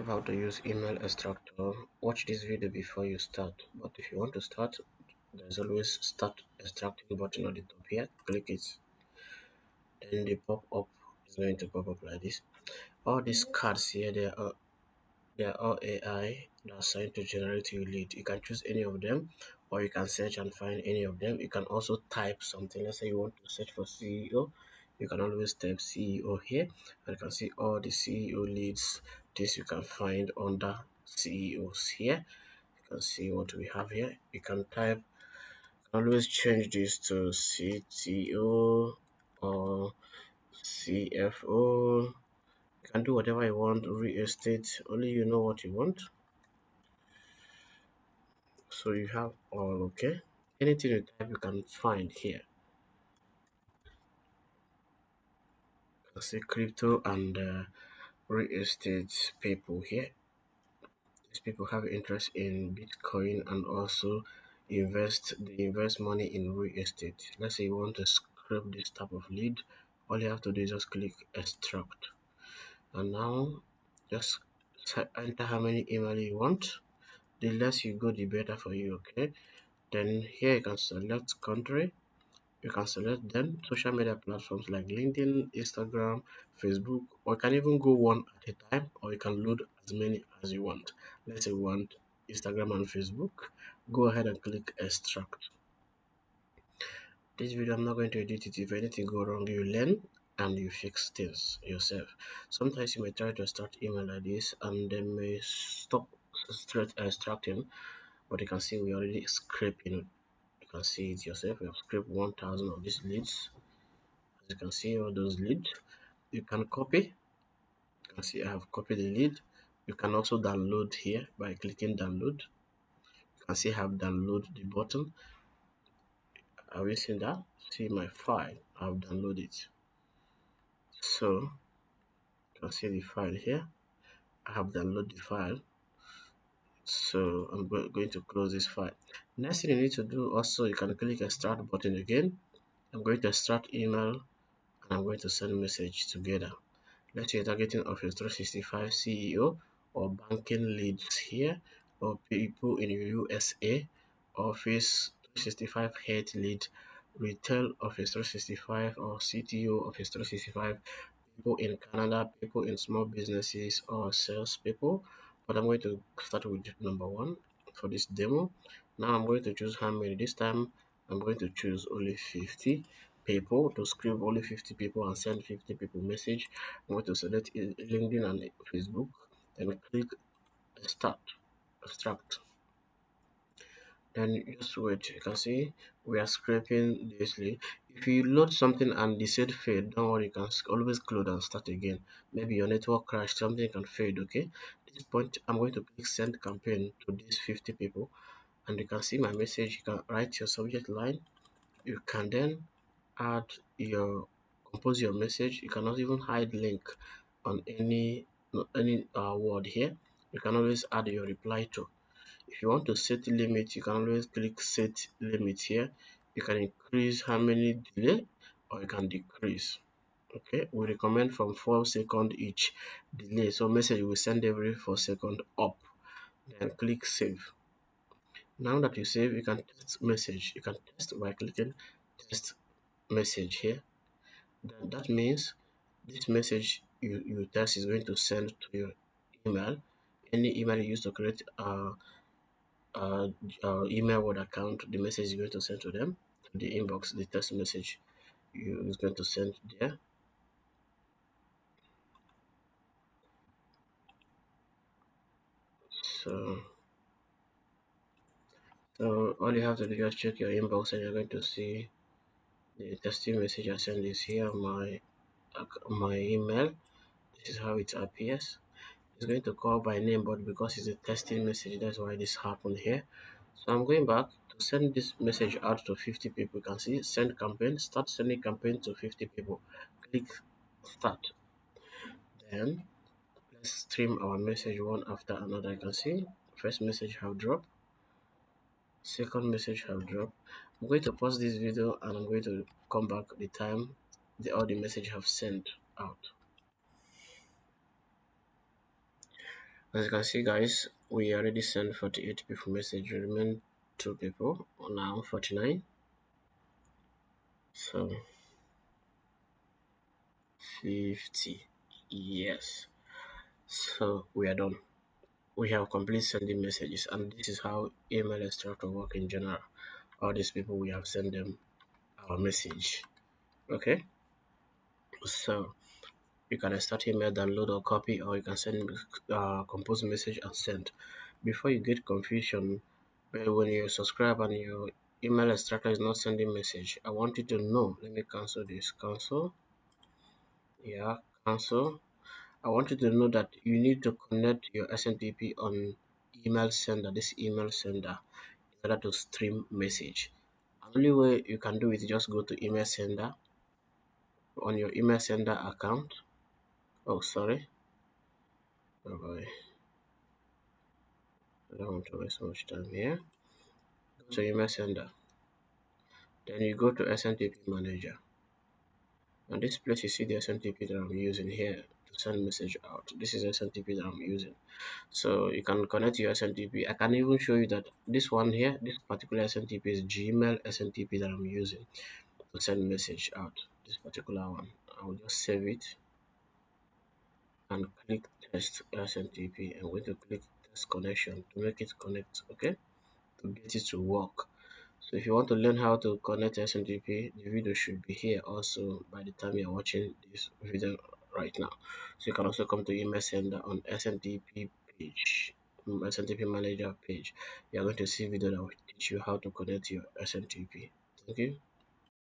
How to use email extractor. Watch this video before you start. But if you want to start, there's always start extracting button on the top here. Click it. Then the pop-up is going to pop up like this. All these cards here, they are all AI that are assigned to generate your lead. You can choose any of them, or you can search and find any of them. You can also type something. Let's say you want to search for CEO. You can always type CEO here, and you can see all the CEO leads. This you can find under CEOs here. You can see what we have here. You can type. You can always change this to CTO or CFO. You can do whatever you want. Real estate. Only you know what you want. So you have all. Okay, anything you type you can find here. I see crypto and real estate people here. These people have interest in Bitcoin and also they invest money in real estate. Let's say you want to scrape this type of lead. All you have to do is just click extract, and now just enter how many email you want. The less you go, the better for you. Okay, then here you can select country. You can select then social media platforms like LinkedIn, Instagram, Facebook, or you can even go one at a time, or you can load as many as you want. Let's say you want Instagram and Facebook. Go ahead and click extract. This video, I'm not going to edit it. If anything go wrong, you learn and you fix things yourself. Sometimes you may try to start email like this and they may stop straight extracting, but you can see we already scraping. You can see it yourself. We have scraped 1,000 of these leads. As you can see all those leads, you can copy. You can see I have copied the lead. You can also download here by clicking download. You can see I have download the button. Have you seen that? See my file, I've downloaded it. So you can see the file here. I have downloaded the file. So I'm going to close this file. Next thing you need to do also, you can click a start button again. I'm going to start email and I'm going to send message together. Let's say you're targeting Office 365 CEO or banking leads here, or people in USA, Office 365 head lead, retail Office 365 or CTO Office 365, people in Canada, people in small businesses or sales people. But I'm going to start with number one for this demo. Now I'm going to choose how many. This time I'm going to choose only 50 people, to script only 50 people and send 50 people message. I'm going to select LinkedIn and Facebook and click start extract. Then just wait. You can see we are scraping this lead. If you load something and the said fade, don't worry, you can always close and start again. Maybe your network crashed, something can fade. Okay, at this point I'm going to click send campaign to these 50 people, and you can see my message. You can write your subject line. You can then add your compose your message. You cannot even hide link on any word here. You can always add your reply to. If you want to set limit, you can always click set limit here. You can increase how many delay or you can decrease. Okay, we recommend from 4 seconds each delay. So message will send every 4 seconds up. Then click save. Now that you save, you can test message. You can test by clicking test message here. Then that means this message you test is going to send to your email. Any email you use to create uh, email word account, the message is going to send to them, to the inbox, the text message you is going to send there. So, so all you have to do is just check your inbox and you're going to see the testing message I sent is here, my email. This is how it appears. It's going to call by name, but because it's a testing message, that's why this happened here. So I'm going back to send this message out to 50 people. You can see send campaign, start sending campaign to 50 people. Click start. Then let's stream our message one after another. You can see first message have dropped, second message have dropped. I'm going to pause this video and I'm going to come back the time all the message have sent out. As you can see, guys, we already sent 48 people message. We remain two people now, 49. So 50. Yes. So we are done. We have complete sending messages, and this is how email extractor work in general. All these people, we have sent them our message. Okay. So you can start email, download or copy, or you can send compose message and send. Before you get confusion, but when you subscribe and your email extractor is not sending message, I want you to know. Let me cancel this. Cancel. Yeah, cancel. I want you to know that you need to connect your SMTP on email sender, this email sender, in order to stream message. Only way you can do it, just go to email sender on your email sender account. Oh, sorry. Bye bye. I don't want to waste so much time here. Go to email sender. Then you go to SMTP manager. And this place you see the SMTP that I'm using here to send message out. This is SMTP that I'm using. So you can connect your SMTP. I can even show you that this one here, this particular SMTP is Gmail SMTP that I'm using to send message out. This particular one. I will just save it and click test SMTP. I'm going to click test connection to make it connect, okay? To get it to work. So if you want to learn how to connect SMTP, the video should be here also by the time you're watching this video right now. So you can also come to email sender on SMTP page, SMTP manager page. You're going to see video that will teach you how to connect your SMTP. Thank you.